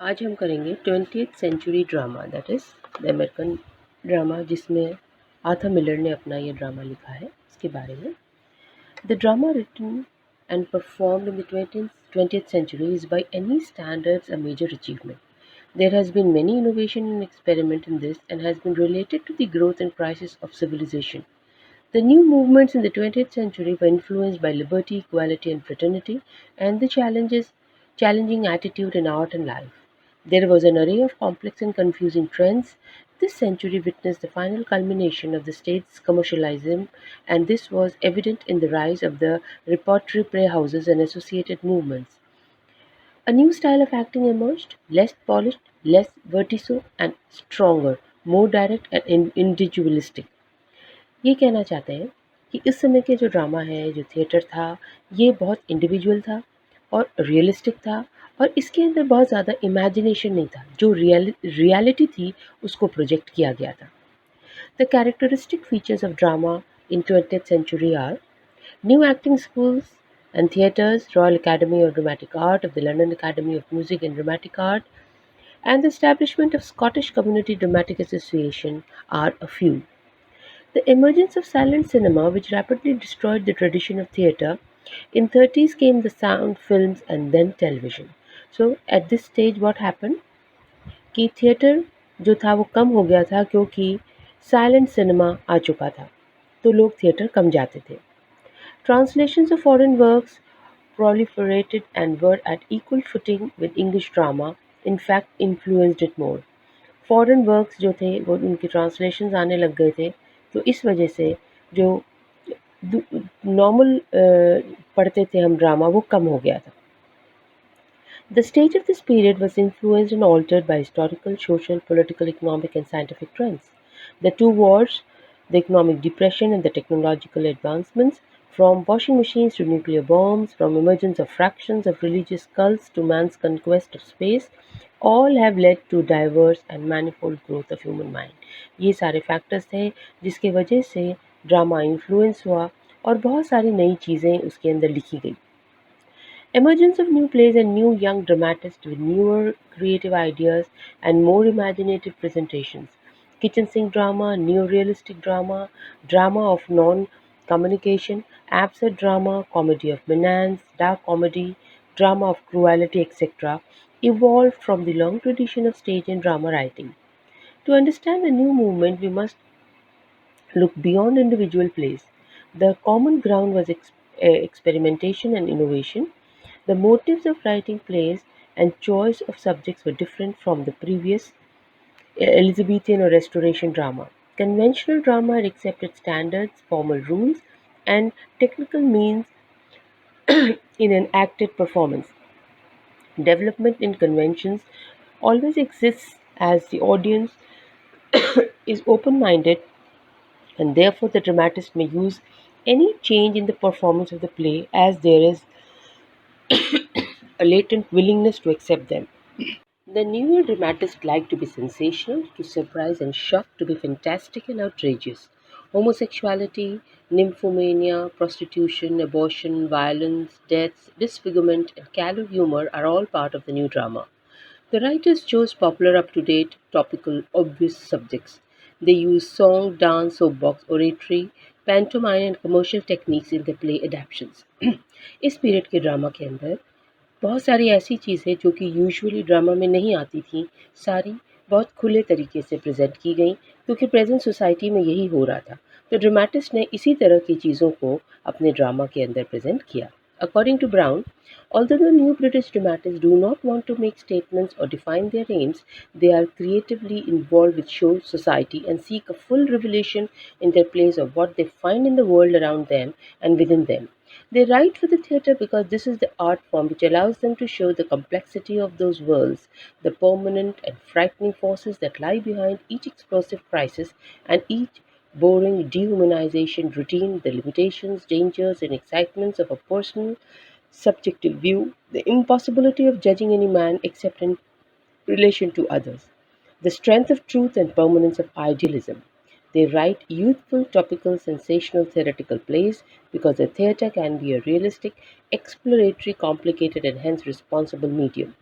आज हम करेंगे 20th century drama that is the American drama जिसमें आर्थर मिलर ने अपना ये ड्रामा लिखा है इसके बारे में। The drama written and performed in the 20th century is by any standards a major achievement. There has been many innovation and experiment in this and has been related to the growth and crisis of civilization. The new movements in the 20th century were influenced by liberty, equality, and fraternity, and the challenging attitude in art and life. There was an array of complex and confusing trends. This century witnessed the final culmination of the state's commercialism, and this was evident in the rise of the repertory playhouses and associated movements. A new style of acting emerged, less polished, less virtuoso, and stronger, more direct and individualistic. ये कहना चाहते हैं कि इस समय के जो drama है, जो थिएटर था, ये बहुत इंडिविजुअल था और रियलिस्टिक था और इसके अंदर बहुत ज़्यादा इमेजिनेशन नहीं था। जो रियलिटी थी, उसको प्रोजेक्ट किया गया था। The characteristic features of drama in 20th century are new acting schools and theatres, Royal Academy of Dramatic Art, of the London Academy of Music and Dramatic Art, and the establishment of Scottish Community Dramatic Association are a few. The emergence of silent cinema, which rapidly destroyed the tradition of theatre, in 30s came the sound films and then television. So at this stage what happened कि theatre जो था वो कम हो गया था क्योंकि silent cinema आ चुका था तो लोग थिएटर कम जाते थे. Translations of foreign works proliferated and were at equal footing with English drama, in fact influenced it more. Foreign works जो थे वो उनके ट्रांसलेशंस आने लग गए थे तो इस वजह से जो नॉर्मल पढ़ते थे हम ड्रामा वो कम हो गया था. The stage of this period was influenced and altered by historical, social, political, economic, and scientific trends. The two wars, the economic depression and the technological advancements, from washing machines to nuclear bombs, from emergence of fractions of religious cults to man's conquest of space, all have led to diverse and manifold growth of human mind. ये सारे factors थे जिसकी वजह से drama influence हुआ और बहुत सारी नई चीज़ें उसके अंदर लिखी गई. Emergence of new plays and new young dramatists with newer creative ideas and more imaginative presentations. Kitchen sink drama, neo-realistic drama, drama of non-communication, absurd drama, comedy of menace, dark comedy, drama of cruelty, etc. evolved from the long tradition of stage and drama writing. To understand the new movement, we must look beyond individual plays. The common ground was experimentation and innovation. The motives of writing plays and choice of subjects were different from the previous Elizabethan or Restoration drama. Conventional drama had accepted standards, formal rules, and technical means in an acted performance. Development in conventions always exists as the audience is open minded, and therefore the dramatist may use any change in the performance of the play as there is a latent willingness to accept them. The newer dramatists like to be sensational, to surprise and shock, to be fantastic and outrageous. Homosexuality, nymphomania, prostitution, abortion, violence, deaths, disfigurement, and callow humor are all part of the new drama. The writers chose popular, up to date, topical, obvious subjects. They used song, dance, soapbox, oratory, pantomime, and commercial techniques in their play adaptations. इस period के drama के अंदर बहुत सारी ऐसी चीज़ें जो कि यूजुअली ड्रामा में नहीं आती थी, सारी बहुत खुले तरीके से प्रेजेंट की गई क्योंकि प्रेजेंट सोसाइटी में यही हो रहा था. तो ड्रामेटिस्ट ने इसी तरह की चीज़ों को अपने ड्रामा के अंदर प्रेजेंट किया. According to Brown, although the new British dramatists do not want to make statements or define their aims, they are creatively involved with show society and seek a full revelation in their plays of what they find in the world around them and within them. They write for the theatre because this is the art form which allows them to show the complexity of those worlds, the permanent and frightening forces that lie behind each explosive crisis and each boring dehumanization routine, the limitations, dangers, and excitements of a personal, subjective view, the impossibility of judging any man except in relation to others, the strength of truth and permanence of idealism. They write youthful, topical, sensational theoretical plays because the theatre can be a realistic, exploratory, complicated, and hence responsible medium.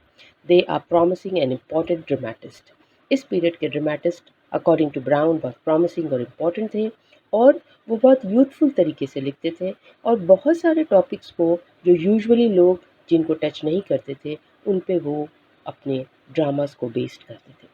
They are promising and important dramatist. इस period के dramatist according to Brown बहुत promising और important थे, और वो बहुत youthful तरीके से लिखते थे, और बहुत सारे टॉपिक्स को जो यूजुअली लोग जिनको टच नहीं करते थे उन पे वो अपने ड्रामास को बेस्ड करते थे।